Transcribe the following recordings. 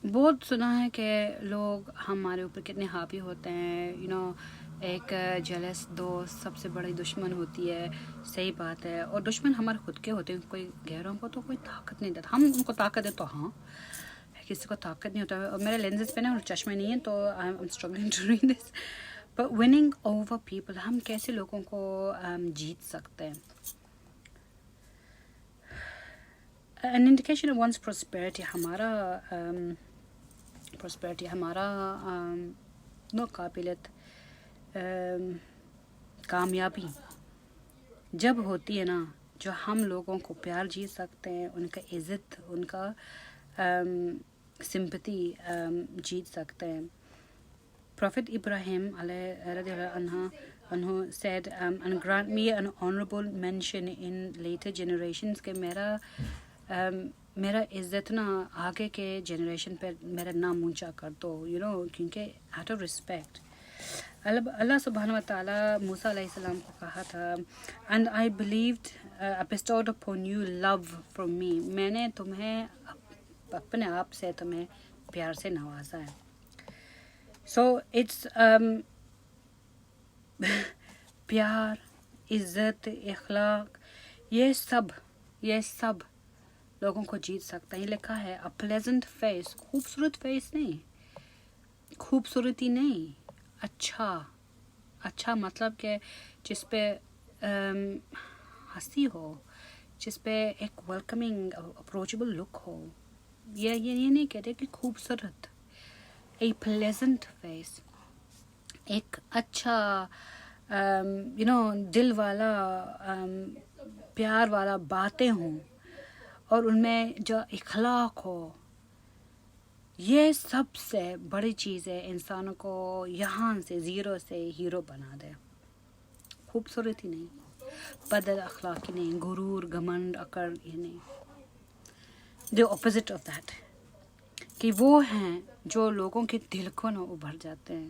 بہت سنا ہے کہ لوگ ہمارے اوپر کتنے حاوی ہوتے ہیں. ایک جلس دوست سب سے بڑی دشمن ہوتی ہے. صحیح بات ہے. اور دشمن ہمارے خود کے ہوتے ہیں. کوئی غیروں کو تو کوئی طاقت نہیں دیتا. ہم ان کو طاقت دیں تو ہاں، کسی کو طاقت نہیں ہوتا. اور میرے لینزز پہ نا اور چشمے نہیں ہیں تو I am struggling to read this. But winning over people, ہم کیسے لوگوں کو جیت سکتے ہیں. An indication of one's prosperity، ہمارا قابلیت کامیابی جب ہوتی ہے نا، جو ہم لوگوں کو پیار جیت سکتے ہیں، ان کا عزت، ان کا سمپتی جیت سکتے ہیں. Prophet Ibrahim رضی اللہ عنہ said and grant me an honorable mention in later generations، کہ میرا عزت نا آگے کے جنریشن پہ میرا نام اونچا کر دو، کیونکہ out of respect. اللہ سبحانہ و تعالیٰ موسیٰ علیہ السلام کو کہا تھا and I believed bestowed upon you love from me، میں نے تمہیں اپنے آپ سے تمہیں پیار سے نوازا ہے. So it's پیار، عزت، اخلاق، یہ سب لوگوں کو جیت سکتا ہے. یہ لکھا ہے a pleasant face، خوبصورت فیس نہیں، خوبصورتی نہیں، اچھا مطلب کہ جس پہ ہنسی ہو، جس پہ ایک ویلکمنگ اپروچبل لک ہو. یہ نہیں کہتے کہ خوبصورت، a pleasant face، ایک اچھا دل والا پیار والا باتیں ہوں اور ان میں جو اخلاق ہو. یہ سب سے بڑی چیز ہے انسانوں کو یہاں سے زیرو سے ہیرو بنا دے. خوبصورتی نہیں، بد اخلاقی نہیں، غرور، گھمنڈ، اکڑ، یہ نہیں. the opposite of that، کہ وہ ہیں جو لوگوں کے دل کو نہ ابھر جاتے ہیں.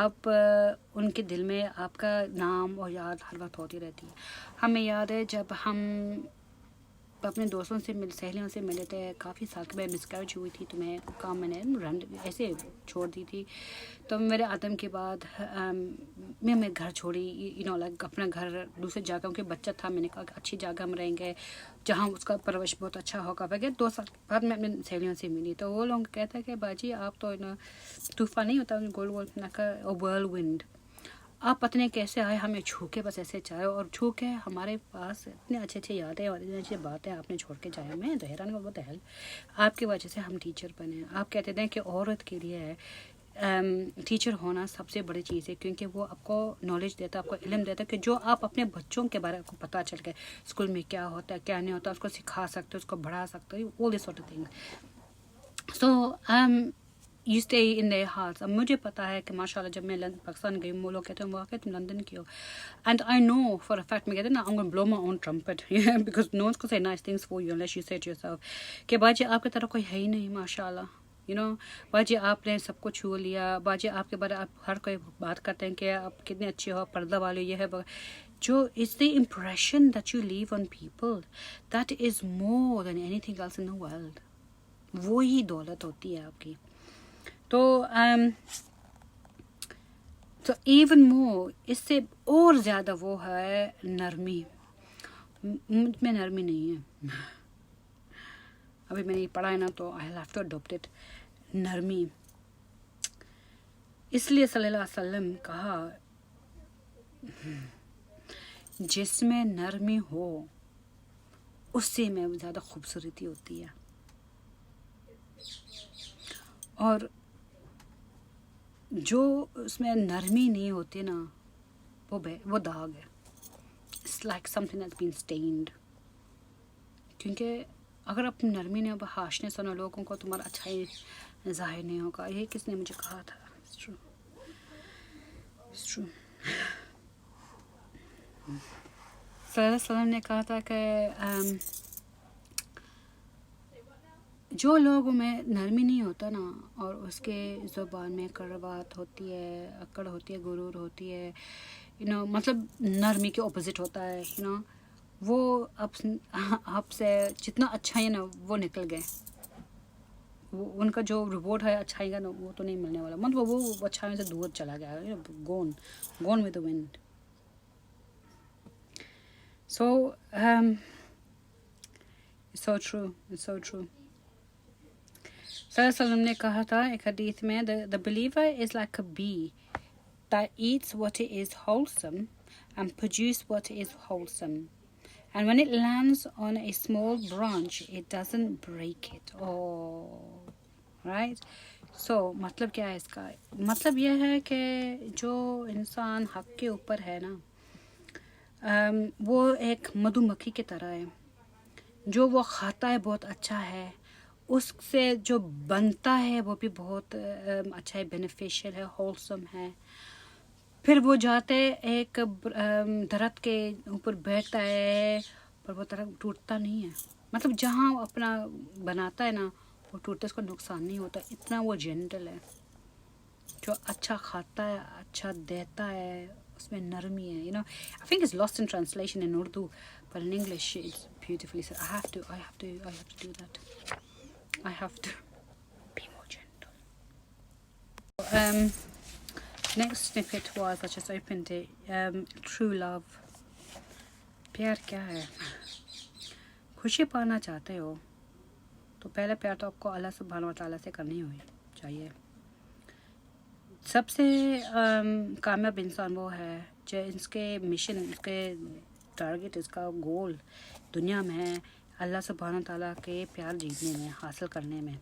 آپ ان کے دل میں آپ کا نام اور یاد ہر وقت ہوتی رہتی ہے. ہمیں یاد ہے جب ہم اپنے دوستوں سے سہیلیوں سے ملے تھے کافی سال کے بعد، مس کیریج ہوئی تھی تو میں کام میں نے ایسے چھوڑ دی تھی. تو میرے عدم کے بعد میں گھر چھوڑی، لائک اپنا گھر دوسری جگہ کے بچہ تھا. میں نے کہا کہ اچھی جگہ ہم رہیں گے جہاں اس کا پرورش بہت اچھا ہوگا وغیرہ. 2 سال بعد میں اپنے سہیلیوں سے ملی تو وہ لوگ کہتے ہیں کہ باجی آپ تو طوفان نہیں ہوتا ورل ونڈ، آپ پتہ کیسے آئے ہمیں چھو کے بس ایسے چاہے، اور چھو کے ہمارے پاس اتنے اچھے یادیں اور اتنی اچھی باتیں آپ نے چھوڑ کے جایا. میں تو حیران ہوں، بہت ہیلپ آپ کی وجہ سے ہم ٹیچر بنے. آپ کہتے تھے کہ عورت کے لیے ٹیچر ہونا سب سے بڑی چیز ہے، کیونکہ وہ آپ کو نالج دیتا ہے، آپ کو علم دیتا ہے کہ جو آپ اپنے بچوں کے بارے کو پتہ چل گئے اسکول میں کیا ہوتا ہے کیا نہیں ہوتا، اس کو سکھا سکتے، اس کو بڑھا سکتے، all this sort of thing. So you stay in their hearts. اب مجھے پتہ ہے کہ ماشاء اللہ جب میں پاکستان گئی وہ لوگ کہتے ہیں واقعی تم لندن کی ہو. And I know for a fact، میں کہتے ہیں نا I'm going to blow my own trumpet because no one's going to say nice things for you unless you say it yourself، کہ باجی آپ کی طرح کوئی ہے ہی نہیں ماشاء اللہ. باجی آپ نے سب کو چھو لیا. باجی آپ کے بارے آپ ہر کوئی بات کرتے ہیں کہ آپ کتنے اچھے ہو، پردہ والے، یہ ہے جو is the impression that you leave on people that is more than anything else in the world. وہی دولت ہوتی ہے آپ کی. تو ایون مور، اس سے اور زیادہ وہ ہے نرمی. مجھ میں نرمی نہیں ہے. ابھی میں نے یہ پڑھا ہے نا تو I have to adopt it. نرمی، اس لیے صلی اللہ علیہ وسلم کہا جس میں نرمی ہو اسی میں زیادہ خوبصورتی ہوتی ہے. اور جو اس میں نرمی نہیں ہوتی نا وہ داغ ہے. It's like something that's been stained. کیونکہ اگر آپ نرمی نے ہاشنے سنو لوگوں کو تمہارا اچھا ہی ظاہر نہیں ہوگا. یہ کس نے مجھے کہا تھا؟ It's true. صلی اللہ علیہ وسلم نے کہا تھا کہ جو لوگوں میں نرمی نہیں ہوتا نا اور اس کے زبان میں کڑوات ہوتی ہے، اکڑ ہوتی ہے، غرور ہوتی ہے، مطلب نرمی کے اپوزٹ ہوتا ہے، وہ آپ سے جتنا اچھا ہے نا وہ نکل گئے. ان کا جو ریوارڈ ہے اچھائی کا وہ تو نہیں ملنے والا، مطلب وہ اچھائی سے دور چلا گیا، gone with the wind. So it's so true. صلی اللہ علیہ وسلم نے کہا تھا ایک حدیث میں the believer is like a bee that eats what is wholesome and produce what is wholesome. And when it lands on a small branch, it doesn't break it. Oh, right? So, مطلب کیا ہے اس کا؟ مطلب یہ ہے کہ جو انسان حق کے اوپر ہے نا، وہ ایک مدھو مکھی کی طرح ہے، جو وہ کھاتا ہے بہت اچھا ہے، اس سے جو بنتا ہے وہ بھی بہت اچھا ہے، بینیفیشیل ہے، ہولسم ہے. پھر وہ جاتے ایک درخت کے اوپر بیٹھتا ہے، پر وہ درخت ٹوٹتا نہیں ہے، مطلب جہاں وہ اپنا بناتا ہے نا وہ ٹوٹتا، اس کو نقصان نہیں ہوتا، اتنا وہ جینٹل ہے. جو اچھا کھاتا ہے، اچھا دیتا ہے، اس میں نرمی ہے. I think it's lost in translation in Urdu, but in English it's beautifully said. I have to do that. I have to be more gentle. Next snippet was, I just opened it, true love. پیار کیا ہے؟ خوشی پانا چاہتے ہو تو پہلا پیار تو آپ کو اللہ سبحانہ و تعالیٰ سے کرنی چاہیے. سب سے کامیاب انسان وہ ہے جو اس کے مشن، اس کے ٹارگٹ، اس کا گول دنیا میں ہے اللہ سبحانہ تعالیٰ کے پیار جیتنے میں، حاصل کرنے میں،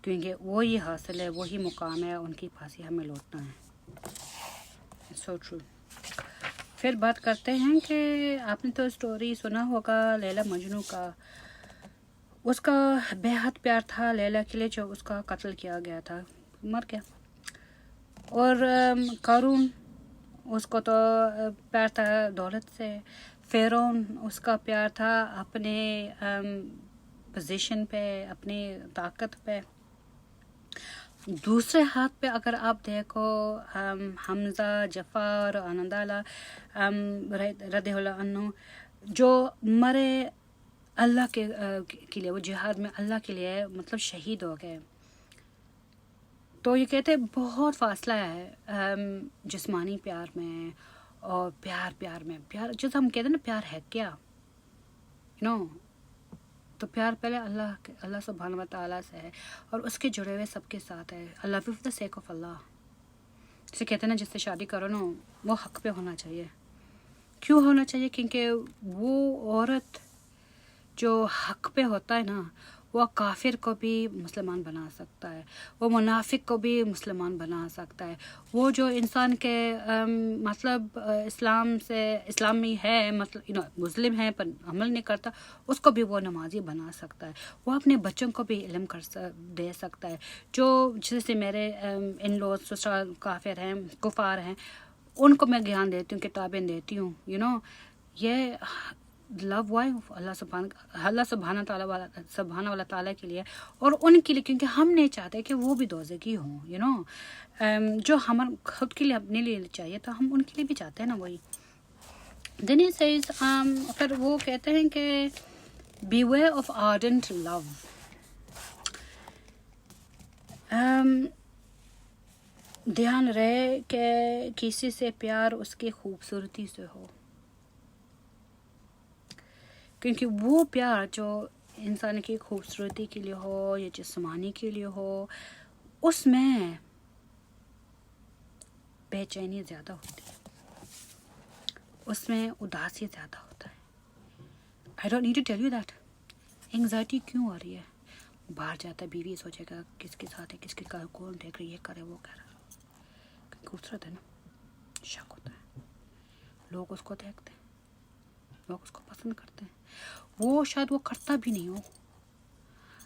کیونکہ وہی حاصل ہے، وہی مقام ہے، ان کی پھانسی ہمیں لوٹنا ہے. So true. پھر بات کرتے ہیں کہ آپ نے تو اسٹوری سنا ہوگا لیلا مجنو کا. اس کا بے حد پیار تھا لیلا کے لیے، جو اس کا قتل کیا گیا تھا، مر گیا. اور قارون، اس کو تو پیار تھا دولت سے. فرعون، اس کا پیار تھا اپنے پوزیشن پہ، اپنی طاقت پہ. دوسرے ہاتھ پہ اگر آپ دیکھو حمزہ، جعفر، آنندالہ رضی اللہ عنہ، جو مرے اللہ کے لیے، وہ جہاد میں اللہ کے لیے مطلب شہید ہو گئے. تو یہ کہتے بہت فاصلہ ہے جسمانی پیار میں اور پیار میں. پیار جیسے ہم کہتے ہیں نا، پیار ہے کیا، تو پیار پہلے اللہ سبحانہ و تعالیٰ سے ہے، اور اس کے جڑے ہوئے سب کے ساتھ ہے. اللہ فی دا سیک آف اللہ. جسے کہتے ہیں نا، جس سے شادی کرو نا وہ حق پہ ہونا چاہیے. کیوں ہونا چاہیے؟ کیونکہ وہ عورت جو حق پہ ہوتا ہے نا، وہ کافر کو بھی مسلمان بنا سکتا ہے، وہ منافق کو بھی مسلمان بنا سکتا ہے. وہ جو انسان کے مطلب اسلام میں ہے، مطلب مسلم ہے پر عمل نہیں کرتا، اس کو بھی وہ نمازی بنا سکتا ہے. وہ اپنے بچوں کو بھی علم دے سکتا ہے. جو جیسے میرے ان لوگ سسرال کافر ہیں، کفار ہیں، ان کو میں گیان دیتی ہوں، کتابیں دیتی ہوں. یہ لو وائف اللہ سبحانہ تعالیٰ کے لیے اور ان کے لیے، کیونکہ ہم نہیں چاہتے کہ وہ بھی دوزخی ہوں. جو ہمارے خود کے لیے اپنے لیے چاہیے تو ہم ان کے لیے بھی چاہتے ہیں نا وہی. Then he says, پھر وہ کہتے ہیں کہ beware of ardent love. دھیان رہے کہ کسی سے پیار اس کی خوبصورتی سے ہو، کیونکہ وہ پیار جو انسان کی خوبصورتی کے لیے ہو یا جسمانی کے لیے ہو، اس میں بے چینی زیادہ ہوتی ہے، اس میں اداسی زیادہ ہوتا ہے. I don't need to tell you that. Anxiety کیوں آ رہی ہے؟ باہر جاتا ہے، بیوی سوچے گا کس کے ساتھ ہے، کس کے ساتھ، کون دیکھ رہی ہے، یہ کرے وہ کر رہا. خوبصورت ہے نا، شک ہوتا ہے، لوگ اس کو دیکھتے ہیں، لوگ اس کو پسند کرتے ہیں. وہ شاید وہ کرتا بھی نہیں ہو.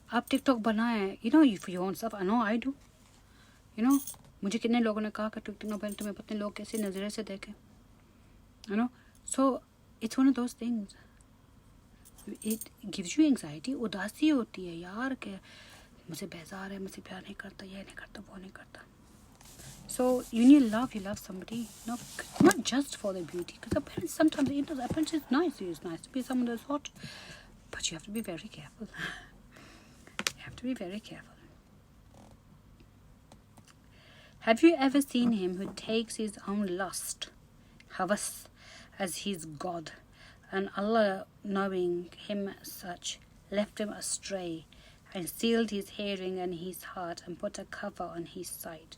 آپ ٹک ٹاک بنائیں، if you want stuff, I know I do. مجھے کتنے لوگوں نے کہا کہ ٹک ٹاک نہ بنائیں، تمہیں پتہ نہیں لوگ کیسی نظرے سے دیکھیں. So it's one of those things. It gives you anxiety. اداسی ہوتی ہے یار کہ مجھے بیزار ہے، مجھے پیار نہیں کرتا، یہ نہیں کرتا، وہ نہیں کرتا. So you need love. You love somebody, not just for their beauty. Because apparently sometimes apparently it's nice. It's nice to be someone that's hot, but you have to be very careful. You have to be very careful. Have you ever seen him who takes his own lust, havas, as his God, and Allah, knowing him as such, left him astray and sealed his hearing and his heart and put a cover on his sight?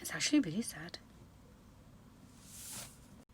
It's actually very sad.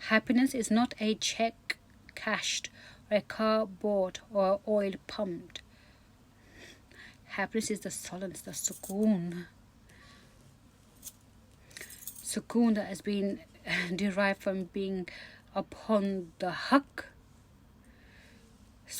happiness is not a check cashed or a car bought or oil pumped. Happiness is the solace, the sukoon that has been derived from being upon the haq.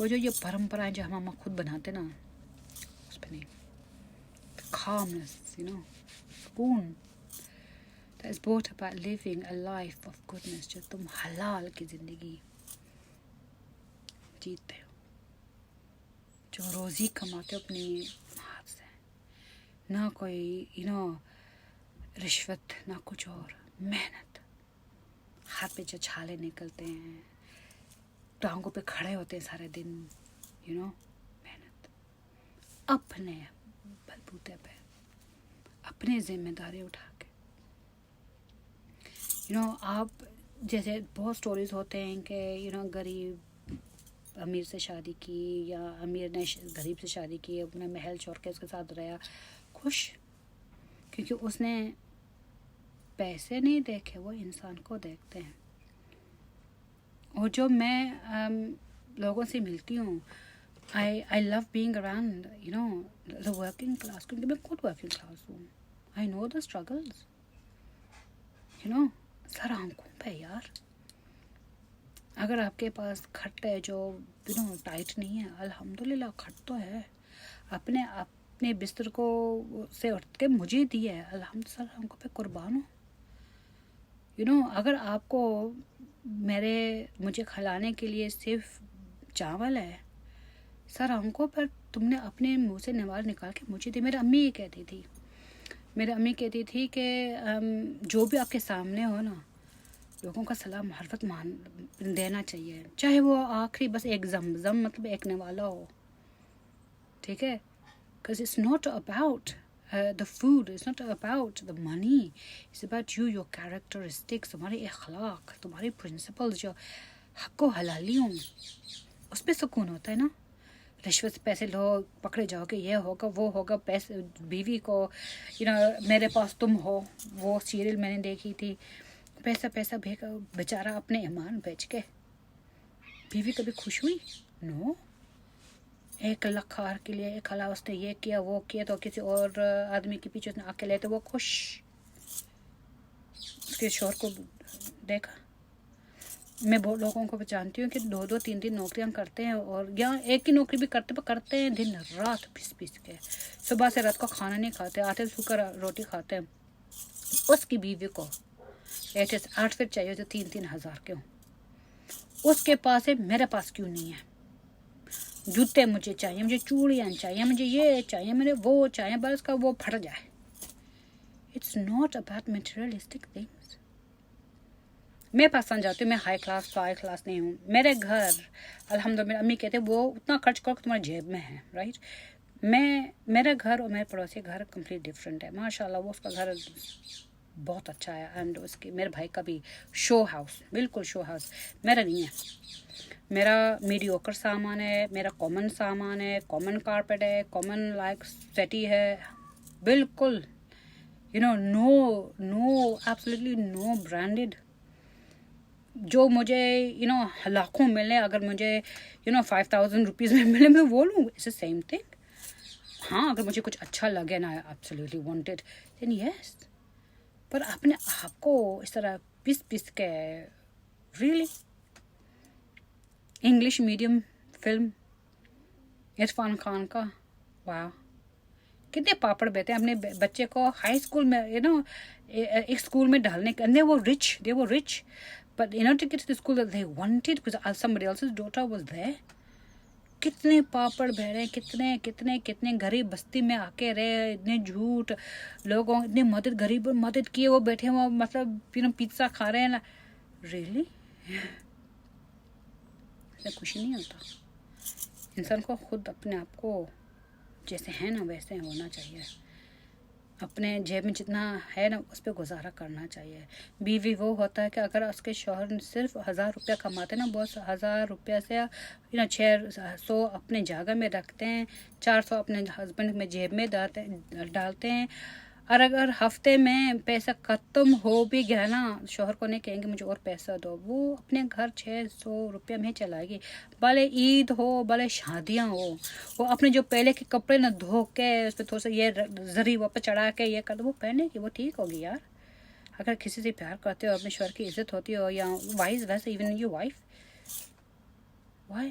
وہ جو یہ پرمپرائیں جو ہم خود بناتے نا اس پہ نہیں. Calmness, سکون. That is brought about living a life of goodness. جو تم حلال کی زندگی جیتے ہو, جو روزی کماتے ہو اپنی ہاتھ سے, نہ کوئی رشوت, نہ کچھ اور, محنت. ہاتھ پہ جو چھالے نکلتے ہیں, ٹانگوں پہ کھڑے ہوتے ہیں سارے دن, محنت اپنے بلبوتے پہ, اپنے ذمہ داری اٹھا کے. آپ جیسے بہت سٹوریز ہوتے ہیں کہ غریب امیر سے شادی کی, یا امیر نے غریب سے شادی کی, اپنا محل چھوڑ کے اس کے ساتھ رہا خوش, کیونکہ اس نے پیسے نہیں دیکھے, وہ انسان کو دیکھتے ہیں. اور جو میں لوگوں سے ملتی ہوں, I love being around the working class, کیونکہ میں خود working class ہوں. I know the struggles, سر آنکھوں پہ یار. اگر آپ کے پاس کھٹ ہے جو ٹائٹ نہیں ہے, الحمدللہ کھٹ تو ہے, اپنے بستر کو سے اٹھ کے مجھے دی ہے, الحمدللہ, سر آنکھوں پہ قربان ہوں. اگر آپ کو مجھے کھلانے کے لیے صرف چاول ہے, سر آنکھوں پر تم نے اپنے منہ سے نوال نکال کے مجھے دی. میری امی یہ کہتی تھی کہ جو بھی آپ کے سامنے ہو نا, لوگوں کا سلام معرفت دینا چاہیے, چاہے وہ آخری بس ایک زم مطلب ایک نوالا ہو, ٹھیک ہے. because it's not about the food, it's not about the money, it's about your characteristics, تمہارے اخلاق, تمہارے principles جو حق و حلالی ہوں, اس پہ سکون ہوتا ہے نا. رشوت سے پیسے لو, پکڑے جاؤ کہ یہ ہوگا وہ ہوگا, پیسے بیوی کو میرے پاس تم ہو, وہ سیریل میں نے دیکھی تھی, پیسہ بیچارہ اپنے ایمان بیچ کے, بیوی کبھی خوش ہوئی؟ نو. 1 لکھ کے لیے ایک خلا اس نے یہ کیا وہ کیا, تو کسی اور آدمی کے پیچھے اس نے آ کے لیتے, وہ خوش. اس کے شوہر کو دیکھا. میں بہت لوگوں کو جانتی ہوں کہ 2 3 نوکریاں کرتے ہیں, اور یا ایک ہی نوکری بھی کرتے ہیں دن رات پیس کے, صبح سے رات کو کھانا نہیں کھاتے, آٹے سوکھا روٹی کھاتے ہیں. اس کی بیوی کو لیٹسٹ آؤٹ فٹ چاہیے جو 3 ہزار کے ہوں, اس کے پاس ہے, میرے پاس کیوں نہیں ہے؟ جوتے مجھے چاہیے, مجھے چوڑیاں چاہیے, مجھے یہ چاہیے, مجھے وہ چاہیے, بس کا وہ پھٹ جائے. It's not about materialistic things. میں پاکستان جاتی ہوں, میں ہائی کلاس نہیں ہوں. میرے گھر الحمدللہ, میری امی کہتے ہیں وہ اتنا خرچ کرو کہ تمہارے جیب میں ہے, رائٹ. میرا گھر اور میرے پڑوسی گھر کمپلیٹ ڈفرینٹ ہے. ماشاء اللہ وہ اس کا گھر بہت اچھا ہے, اینڈ اس کی میرے بھائی کا بھی شو ہاؤس, بالکل شو ہاؤس. میرا نہیں ہے. میرا میڈیوکر سامان ہے, میرا کامن سامان ہے, کامن کارپیٹ ہے, کامن لائک سیٹی ہے, بالکل نو ایبسلیٹلی نو برانڈیڈ. جو مجھے لاکھوں ملے, اگر مجھے 5,000 روپیز میں ملے میں وہ لوں, اٹس the same thing. ہاں اگر مجھے کچھ اچھا لگے نا, ایبسلیٹلی وانٹیڈ, دین یس. پر اپنے آپ کو اس طرح پیس کے, really. English medium film Irfan Khan کا, واہ کتنے پاپڑ بیتے ہیں اپنے بچے کو ہائی اسکول میں ایک اسکول میں ڈالنے کے. they were rich but to get to the school that they wanted because somebody else's daughter was there. کتنے پاپڑ بھیڑے, کتنے غریب بستی میں آ کے رہے, اتنے جھوٹ لوگوں, اتنی مدد, غریب مدد کیے, وہ بیٹھے وہ مطلب پیزا کھا رہے ہیں. ریئلی خوشی نہیں ہوتا. انسان کو خود اپنے آپ کو جیسے ہیں نا ویسے ہونا چاہیے. اپنے جیب میں جتنا ہے نا اس پہ گزارا کرنا چاہیے. بیوی وہ ہوتا ہے کہ اگر اس کے شوہر صرف 1,000 روپیہ کماتے ہیں نا, بہت 1,000 روپیہ سے 600 اپنے جگہ میں رکھتے ہیں, 400 اپنے ہسبینڈ میں جیب میں ڈالتے ہیں. اور اگر ہفتے میں پیسہ ختم ہو بھی گیا نا, شوہر کو نہیں کہیں گے مجھے اور پیسہ دو, وہ اپنے گھر 600 روپیہ میں چلائے گی. بھلے عید ہو, بھلے شادیاں ہو, وہ اپنے جو پہلے کے کپڑے نہ دھو کے اس پہ تھوڑا سا یہ زری واپس چڑھا کے یہ کر دو, وہ پہنے گی, وہ ٹھیک ہوگی یار. اگر کسی سے پیار کرتے ہو, اپنے شوہر کی عزت ہوتی ہو, یا وائز ویسے even your wife, why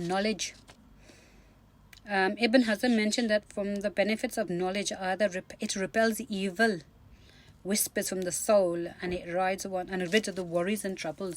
knowledge. Ibn Hazm mentioned that from the benefits of knowledge are that it repels evil whispers from the soul and it rides one and rids of the worries and troubles.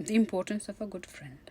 The importance of a good friend.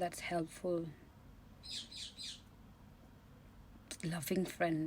that's helpful, loving friend,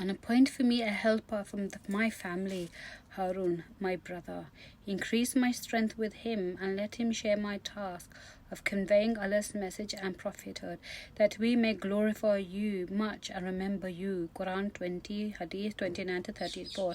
And a point for me, a helper from my family, Harun, my brother. Increase my strength with him and let him share my task of conveying Allah's message and prophethood, that we may glorify you much and remember you. Quran 20, Hadith 29 to 34.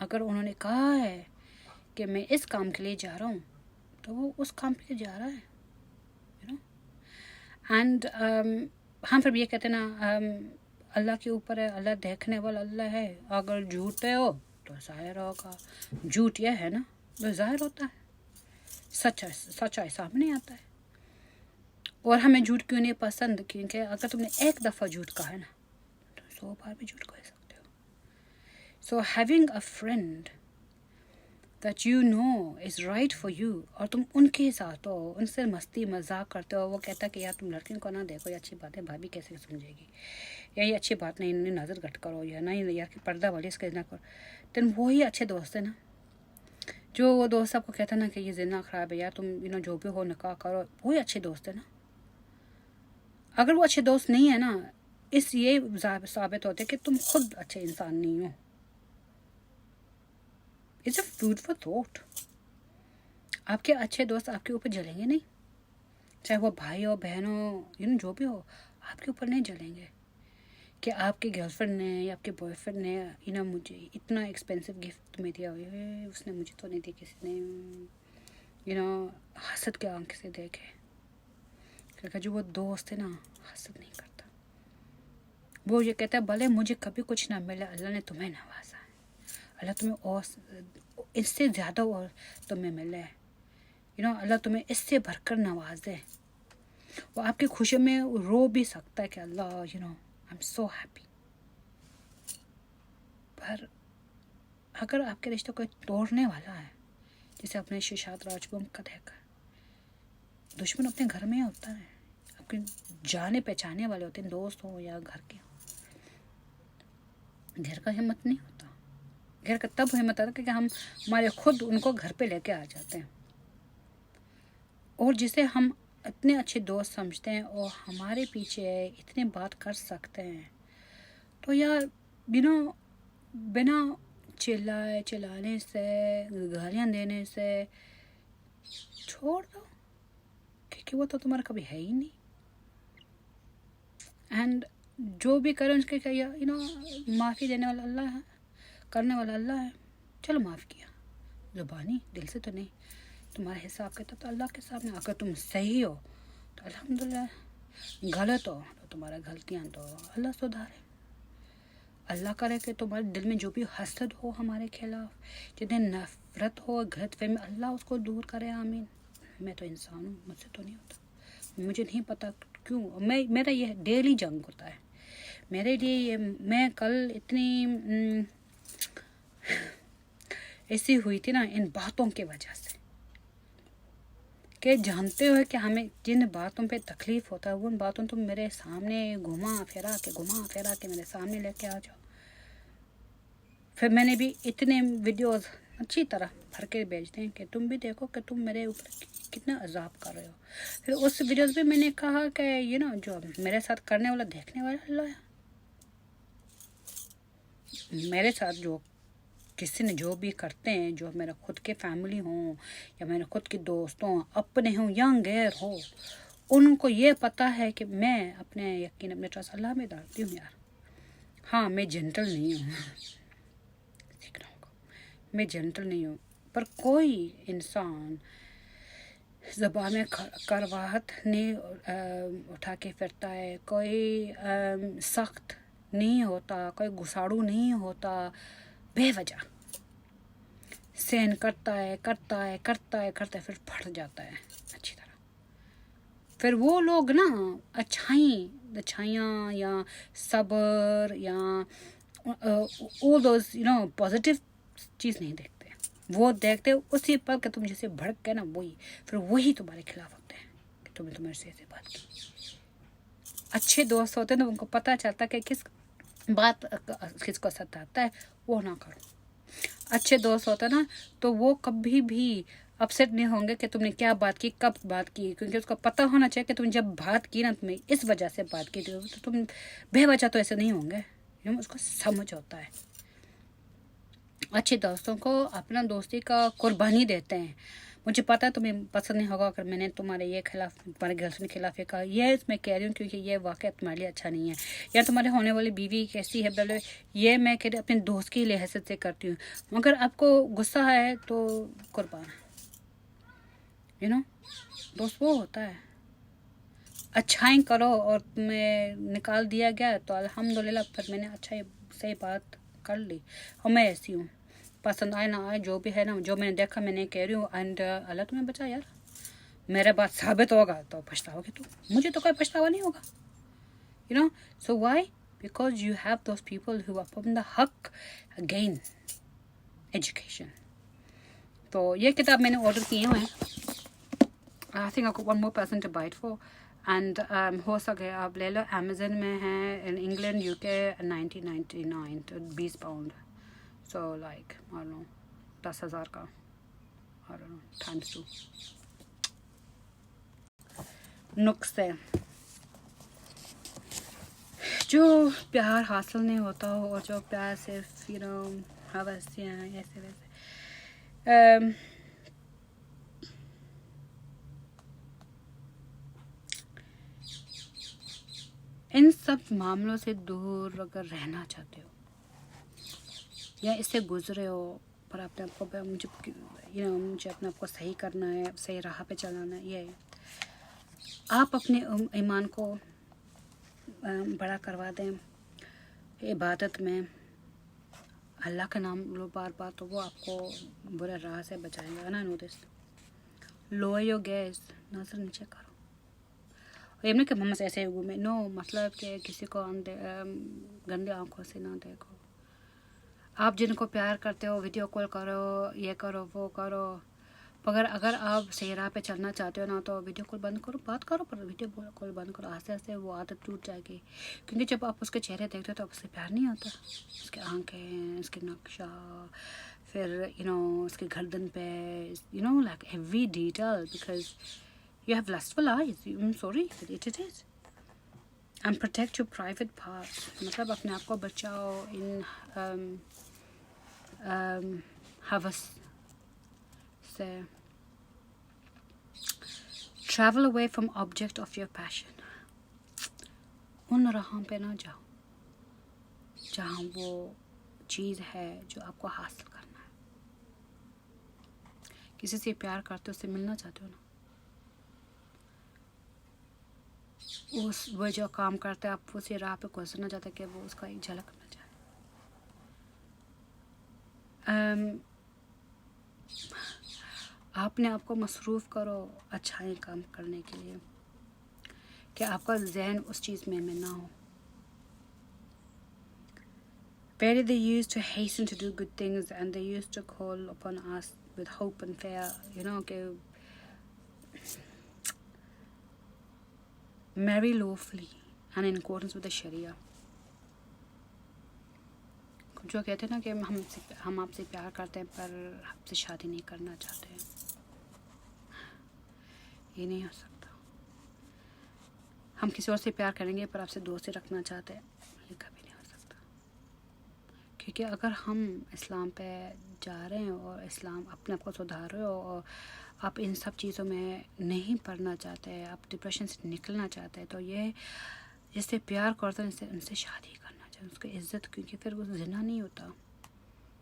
اگر انہوں نے کہا ہے کہ میں اس کام کے لیے جا رہا ہوں تو وہ اس کام کے لیے جا رہا ہے. اینڈ ہم پھر بھی یہ کہتے ہیں نا اللہ کے اوپر ہے, اللہ دیکھنے والا اللہ ہے. اگر جھوٹے ہو تو ظاہر ہوگا, جھوٹ یہ ہے نا تو ظاہر ہوتا ہے, سچائی سامنے آتا ہے. اور ہمیں جھوٹ کیوں نہیں پسند؟ کیونکہ اگر تم نے ایک دفعہ جھوٹ کہا ہے نا تو 100 بار بھی جھوٹ کہہ سکتے ہو. So having a friend that you know is right for you, اور تم ان کے ساتھ ہو, ان سے مستی مذاق کرتے ہو, وہ کہتا ہے کہ یار تم لڑکیوں کو نہ دیکھو, یہ اچھی بات ہے, بھابھی کیسے سمجھے گی, یا یہ اچھی بات نہیں, انہیں نظر گھٹ کرو, یا نہیں یار پردہ والی اس کے نہ کرو. تم وہی اچھے دوست ہیں نا جو وہ دوست آپ کو کہتا ہے نا کہ یہ زنا خراب ہے, یا تم جو بھی ہو نکاح کرو, وہی اچھے دوست ہیں نا. اگر وہ اچھے دوست نہیں ہے نا, اس یہ ثابت ہوتے کہ تم خود اچھے انسان نہیں ہو. It's a food for thought. آپ کے اچھے دوست آپ کے اوپر جلیں گے نہیں, چاہے وہ بھائی ہو, بہن ہو, جو بھی ہو, آپ کے اوپر نہیں جلیں گے کہ آپ کے گرل فرینڈ نے یا آپ کے بوائے فرینڈ نے مجھے اتنا ایکسپینسو گفٹ تمہیں دیا, اس نے مجھے تو نہیں دی, کسی نے حسد کے آنکھ سے دیکھے. کیونکہ جو وہ دوست ہے نا حسد نہیں کرتا, وہ یہ کہتا ہے بھلے مجھے کبھی کچھ نہ ملے, اللہ نے تمہیں نوازا ہے, اللہ تمہیں اور اس سے زیادہ اور تمہیں ملے, اللہ تمہیں اس سے بھر کر نواز دے. وہ آپ کی خوشی میں رو بھی سکتا ہے کہ اللہ I'm so happy. پر اگر آپ کے رشتے کو توڑنے والا ہے, جیسے اپنے ششات راجبوم کا دیکھا, دشمن اپنے گھر میں ہوتا ہے, آپ کے جانے پہچانے والے ہوتے ہیں, دوست ہوں یا گھر کے. گھر کا ہمت نہیں ہوتا, گھر کا تب ہمت آتا کہ ہمارے خود ان کو گھر پہ لے کے آ جاتے ہیں. اور جسے ہم اتنے اچھے دوست سمجھتے ہیں اور ہمارے پیچھے اتنے بات کر سکتے ہیں, تو یار بنا چلانے سے, گالیاں دینے سے چھوڑ دو, کیونکہ وہ تو تمہارا کبھی ہے ہی نہیں. اینڈ جو بھی کریں اس کے معافی دینے والا اللہ ہے, کرنے والا اللہ ہے. چلو معاف کیا, زبانی دل سے تو نہیں, تمہارا حساب کتاب تو اللہ کے سامنے. اگر تم صحیح ہو تو الحمدللہ, غلط ہو تو تمہارا غلطیاں تو اللہ سدھارے. اللہ کرے کہ تمہارے دل میں جو بھی حسد ہو ہمارے خلاف, جتنے نفرت ہو, غلط فہمی, اللہ اس کو دور کرے, آمین. میں تو انسان ہوں, مجھ سے تو نہیں ہوتا, مجھے نہیں پتا کیوں. میرا یہ ڈیلی جنگ ہوتا ہے میرے لیے. میں کل اتنی ایسی ہوئی تھی نا ان باتوں کی وجہ سے, کہ جانتے ہو کہ ہمیں جن باتوں پہ تکلیف ہوتا ہے, وہ ان باتوں تم میرے سامنے گھما پھرا کے میرے سامنے لے کے آ جاؤ. پھر میں نے بھی اتنے ویڈیوز اچھی طرح بھر کے بھیجتے ہیں کہ تم بھی دیکھو کہ تم میرے اوپر کتنا عذاب کر رہے ہو. پھر اس ویڈیوز میں نے کہا کہ جو میرے ساتھ کرنے والا دیکھنے والا اللہ ہے. میرے ساتھ جو کسی نے جو بھی کرتے ہیں, جو میرا خود کے فیملی ہوں یا میرے خود کے دوست ہوں, اپنے ہوں یا غیر ہو, ان کو یہ پتہ ہے کہ میں اپنے یقین اپنے ٹرسٹ اللہ میں ڈالتی ہوں. یار ہاں, میں جنٹل نہیں ہوں, سیکھنا ہوگا, میں جنٹل نہیں ہوں, پر کوئی انسان زبان میں کرواہٹ نہیں اٹھا کے پھرتا ہے, کوئی سخت نہیں ہوتا, کوئی گساڑو نہیں ہوتا, بے وجہ سین کرتا ہے پھر پھٹ جاتا ہے اچھی طرح. پھر وہ لوگ نا اچھائیاں یا صبر یا all those پازیٹیو چیز نہیں دیکھتے. وہ دیکھتے اسی پر کہ تم جسے بھڑک کے نا, وہی تمہارے خلاف ہوتے ہیں کہ تم نے تمہارے سے ایسے بات کی. اچھے دوست ہوتے ہیں نا, ان کو پتہ چلتا کہ کس بات کس کو ستاتا ہے, وہ نہ کرو. اچھے دوست ہوتا ہے نا تو وہ کبھی بھی اپسیٹ نہیں ہوں گے کہ تم نے کیا بات کی, کب بات کی, کیونکہ اس کو پتہ ہونا چاہیے کہ تم جب بات کی نا, تمہیں اس وجہ سے بات کی, تو تم بے وجہ تو ایسے نہیں ہوں گے. اس کو سمجھ ہوتا ہے. اچھے دوستوں کو اپنا دوستی کا قربانی دیتے ہیں, مجھے پتا ہے تمہیں پسند نہیں ہوگا اگر میں نے تمہارے یہ خلاف، تمہارے گرل فرینڈ کے خلاف یہ کہا. یہ میں کہہ رہی ہوں کیونکہ یہ واقعہ تمہارے لیے اچھا نہیں ہے، یا تمہارے ہونے والی بیوی کیسی ہے بولے، یہ میں کہہ رہی اپنے دوست کی حیثیت سے کرتی ہوں. مگر آپ کو غصہ ہے تو قربان، دوست وہ ہوتا ہے. اچھائی کرو اور تمہیں نکال دیا گیا تو الحمدللہ پھر میں نے اچھا صحیح بات کر لی، اور میں ایسی ہوں، پسند آئے نہ آئے جو بھی ہے نا، جو میں نے دیکھا میں نے کہہ رہی ہوں. اینڈ اللہ تمہیں بچا یار، میرا بات ثابت ہوگا تو پچھتاؤ گے تو، مجھے تو کوئی پچھتاوا نہیں ہوگا. So why? Because you have those people who are from the حق again education. تو یہ کتاب میں نے آرڈر کیے ہوئے ہیں. I think I got one more person to buy it for. And ہو سکے آپ لے لو، امیزن میں ہے ان انگلینڈ UK 1999 تو 20 پاؤنڈ. سو لائک 10,000 کا ٹائمس 2. نسخے جو پیار حاصل نہیں ہوتا ہو، اور جو پیار صرف حوثیاں ایسے ویسے. ان سب معاملوں سے دور اگر رہنا چاہتے ہو یا اس سے گزرے ہو، پر اپنے آپ کو مجھے اپنے آپ کو صحیح کرنا ہے، صحیح راہ پہ چلانا ہے، یہ آپ اپنے ایمان کو بڑا کروا دیں عبادت میں، اللہ کا نام لو بار بار، تو وہ آپ کو برے راہ سے بچائیں گے. نا نو دس لوور یور گیز، نظر نیچے کرو. یہ نہیں کہ محمد ایسے گھومے، نو، مطلب کہ کسی کو گندے آنکھوں سے نہ دیکھو. آپ جن کو پیار کرتے ہو ویڈیو کال کرو، یہ کرو وہ کرو، مگر اگر آپ صحیح راہ پہ چلنا چاہتے ہو نا تو ویڈیو کال بند کرو، بات کرو، پر ویڈیو کال بند کرو. آہستہ آہستہ وہ عادت ٹوٹ جائے گی، کیونکہ جب آپ اس کے چہرے دیکھتے ہو تو آپ اس سے پیار نہیں آتا. اس کے آنکھیں، اس کے نقشہ، پھر اس کے گردن پہ like every detail, because you have lustful eyes. I'm sorry, it is. And protect your private parts. مطلب اپنے آپ کو بچاؤ ان ہوس سے. Travel away from object of your passion. ان راہوں پہ نہ جاؤ جہاں وہ چیز ہے جو آپ کو حاصل کرنا ہے. کسی سے پیار کرتے ہو، اس سے ملنا چاہتے ہو نا، وہ جو کام کرتے ہیں آپ اسی راہ پہ گزرنا چاہتے ہیں کہ وہ اس کا ایک جھلک مل جائے. آپ نے آپ کو مصروف کرو اچھائی کام کرنے کے لیے کہ آپ کا ذہن اس چیز میں نہ ہو. Where they used to hasten to do good things and they used to call upon us with hope and fear, کہ marry lawfully and in accordance with the Sharia. جو کہتے ہیں نا کہ ہم آپ سے پیار کرتے ہیں پر آپ سے شادی نہیں کرنا چاہتے ہیں، یہ نہیں ہو سکتا. ہم کسی اور سے پیار کریں گے پر آپ سے دوستی رکھنا چاہتے ہیں، یہ کبھی نہیں ہو سکتا. کیونکہ اگر ہم اسلام پہ جا رہے ہیں اور اسلام اپنے آپ کو سدھار رہے ہو اور آپ ان سب چیزوں میں نہیں پڑھنا چاہتے، آپ ڈپریشن سے نکلنا چاہتے ہیں، تو یہ جس سے پیار کرتے ہیں ان سے شادی کرنا چاہیے، اس کی عزت، کیونکہ پھر وہ زنا نہیں ہوتا،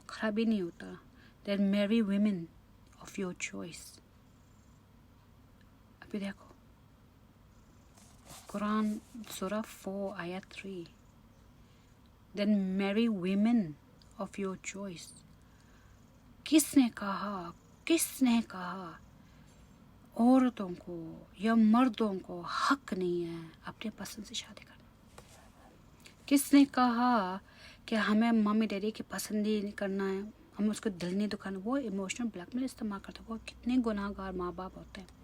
خرابی نہیں ہوتا. Then marry women of your choice. ابھی دیکھو قرآن سورہ 4 آیت 3. Then marry women of your choice. کس نے کہا عورتوں کو یا مردوں کو حق نہیں ہے اپنے پسند سے شادی کرنا؟ کس نے کہا کہ ہمیں ممی ڈیڈی کی پسند ہی نہیں کرنا ہے، ہم اس کو دل نہیں دکھانا؟ وہ ایموشنل بلیک میل استعمال کرتے ہیں. وہ کتنے گناہ گار ماں باپ ہوتے ہیں.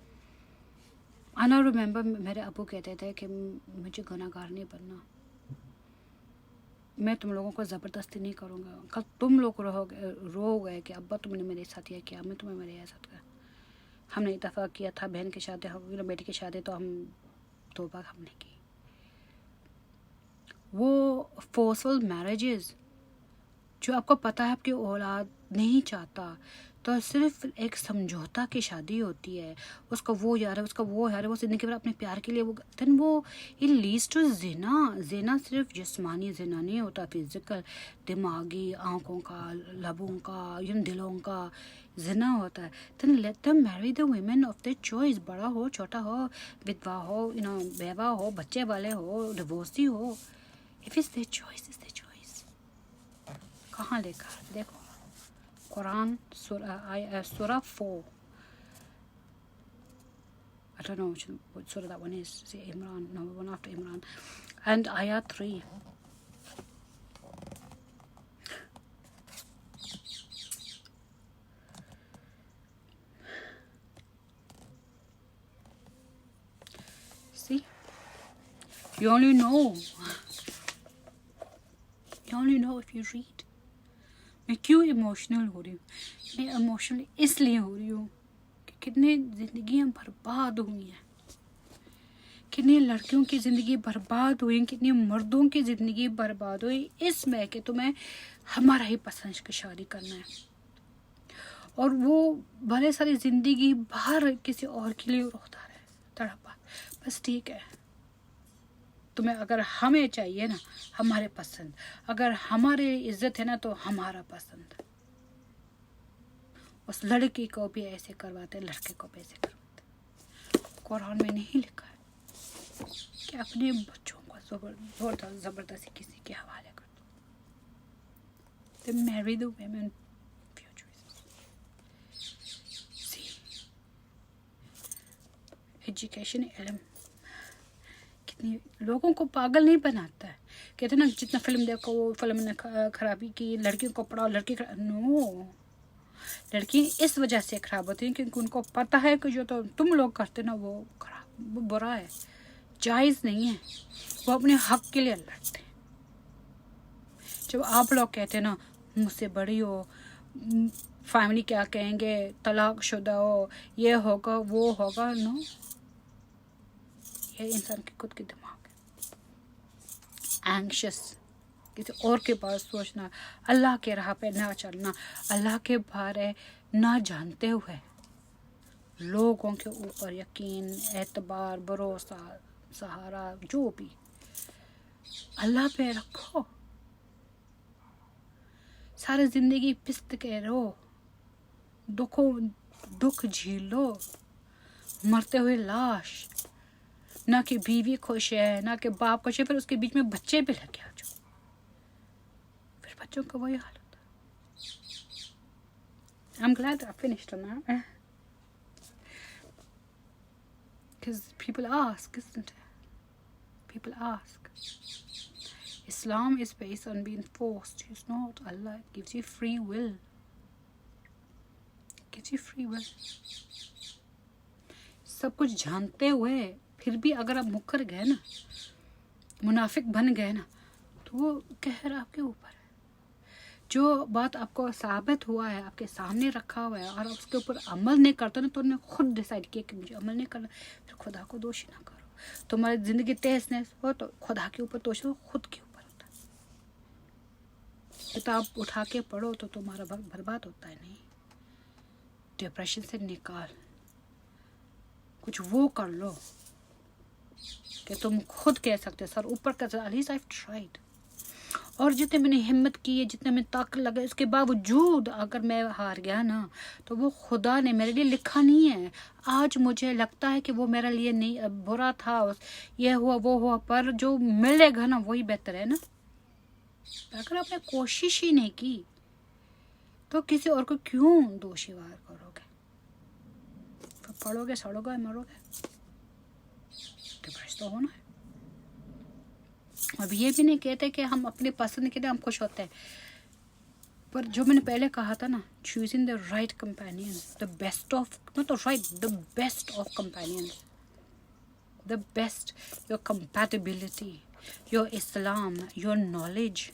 I remember میرے ابو کہتے تھے کہ مجھے گناہ گار نہیں بننا، میں تم لوگوں کو زبردستی نہیں کروں گا. کل تم لوگ رو گئے کہ ابا تم نے میرے ساتھ یہ کیا، میں تمہیں میرے ساتھ کیا. ہم نے اتفاق کیا تھا بہن کی شادی، بیٹی کی شادی، تو ہم توبہ ہم نے کی. وہ فورسفل میرجز جو آپ کو پتہ ہے آپ کی اولاد نہیں چاہتا تو صرف ایک سمجھوتا کی شادی ہوتی ہے، اس کا وہ یار ہے، اس کا وہ یار ہے، وہ زندگی بھر اپنے پیار کے لیے وہ it leads to زنا. زنا صرف جسمانی زنا نہیں ہوتا، فزیکل، دماغی، آنکھوں کا، لبوں کا، دلوں کا زنا ہوتا ہے. then let them marry the women of their choice. بڑا ہو، چھوٹا ہو، ودوا ہو، بیوہ ہو، بچے والے ہو، ڈیورسی ہو. if it's their choice, it's their choice. کہاں لکھا ہے دیکھو، قرآن سورہ 4. I don't know what surah that one is. Is it Imran? No, one after Imran. And ayat 3. See? You only know if you read. میں کیوں emotional ہو رہی ہوں؟ میں ایموشنل اس لیے ہو رہی ہوں کہ کتنے زندگیاں برباد ہوئی ہیں، کتنی لڑکیوں کی زندگی برباد ہوئی، کتنی مردوں کی زندگی برباد ہوئی اس میں کہ تمہیں ہمارا ہی پسند کی شادی کرنا ہے، اور وہ بھلے ساری زندگی باہر کسی اور کے لیے روتا رہے، تڑپا. بس ٹھیک ہے، تمہیں اگر ہمیں چاہیے نا ہمارے پسند، اگر ہماری عزت ہے نا تو ہمارا پسند. اس لڑکی کو بھی ایسے کرواتے، لڑکے کو بھی ایسے کرواتے. قرآن میں نہیں لکھا ہے کہ اپنے بچوں کو زبردستی کسی کے حوالے کر دو. They marry the women of your choices. See, education، علم کتنی لوگوں کو پاگل نہیں بناتا ہے. کہتے نا جتنا فلم دیکھو وہ فلم نے خرابی کی، لڑکیوں کو پڑھاؤ، نو، لڑکی اس وجہ سے خراب ہوتی ہیں کیونکہ ان کو پتہ ہے کہ جو تو تم لوگ کرتے نا وہ خراب، وہ برا ہے، جائز نہیں ہے. وہ اپنے حق کے لیے لڑتے ہیں. جب آپ لوگ کہتے نا مجھ سے بڑی ہو، فیملی کیا کہیں گے، طلاق شدہ ہو، یہ ہوگا وہ ہوگا، نو، یہ انسان کی خود کی دماغ ہے. اینکشس، کسی اور کے پاس سوچنا، اللہ کے راہ پہ نہ چلنا، اللہ کے بارے نہ جانتے ہوئے لوگوں کے اوپر یقین، اعتبار، بھروسہ، سہارا جو بھی اللہ پہ رکھو. سارے زندگی پست کے رہو، دکھ جھیلو، مرتے ہوئے لاش، نہ کہ بیوی خوش ہے، نہ کہ باپ خوش ہے، پھر اس کے بیچ میں بچے بھی لگے آ جاؤ، پھر بچوں کا وہی حال ہوتا ہے. I'm glad I finished on that. Because people ask, isn't it? People ask. Islam is based on being forced. It's not. Allah gives you free will. Gives you free will. سب کچھ جانتے ہوئے پھر بھی اگر آپ مکر گئے نا، منافق بن گئے نا، تو وہ قہر آپ کے اوپر ہے. جو بات آپ کو ثابت ہوا ہے، آپ کے سامنے رکھا ہوا ہے، اور اس کے اوپر عمل نہیں کرتے نا، تو انہوں نے خود ڈیسائیڈ کیا کہ مجھے عمل نہیں کرنا. پھر خدا کو دوشی نہ کرو. تمہاری زندگی تہس نہس ہو تو خدا کے اوپر دوش ہو، خود کے اوپر ہوتا ہے. کتاب اٹھا کے پڑھو تو تمہارا وقت برباد ہوتا ہے. نہیں، ڈپریشن سے نکال، کچھ وہ کر لو کہ تم خود کہہ سکتے سر اوپر کا ایٹ آئی ٹرائیڈ. اور جتنے میں نے ہمت کی ہے، جتنے میں طاقت لگا، اس کے باوجود اگر میں ہار گیا نا تو وہ خدا نے میرے لیے لکھا نہیں ہے. آج مجھے لگتا ہے کہ وہ میرے لیے نہیں برا تھا، یہ ہوا وہ ہوا، پر جو ملے گا نا وہی بہتر ہے نا. اگر آپ نے کوشش ہی نہیں کی تو کسی اور کو کیوں دوشیوار کرو گے؟ پڑھو گے، سڑو گے، مرو گے، ڈپریس تو ہونا ہے. اب یہ بھی نہیں کہتے کہ ہم اپنے پسند کے لیے ہم خوش ہوتے ہیں، پر جو میں نے پہلے کہا تھا نا، choosing the right companion, the best of, not the right, the best of companion, the best, your compatibility, your Islam, your knowledge.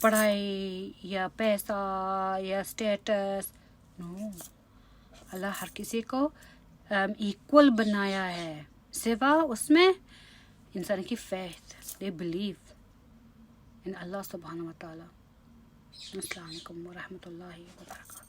پڑھائی یا پیسہ یا اسٹیٹس، نو. اللہ ہر کسی کو ایکول بنایا ہے، سوا اس میں انسان کی فیتھ، دے بلیو ان اللہ سبحانہ و تعالی. السلام علیکم ورحمۃ اللہ وبرکاتہ.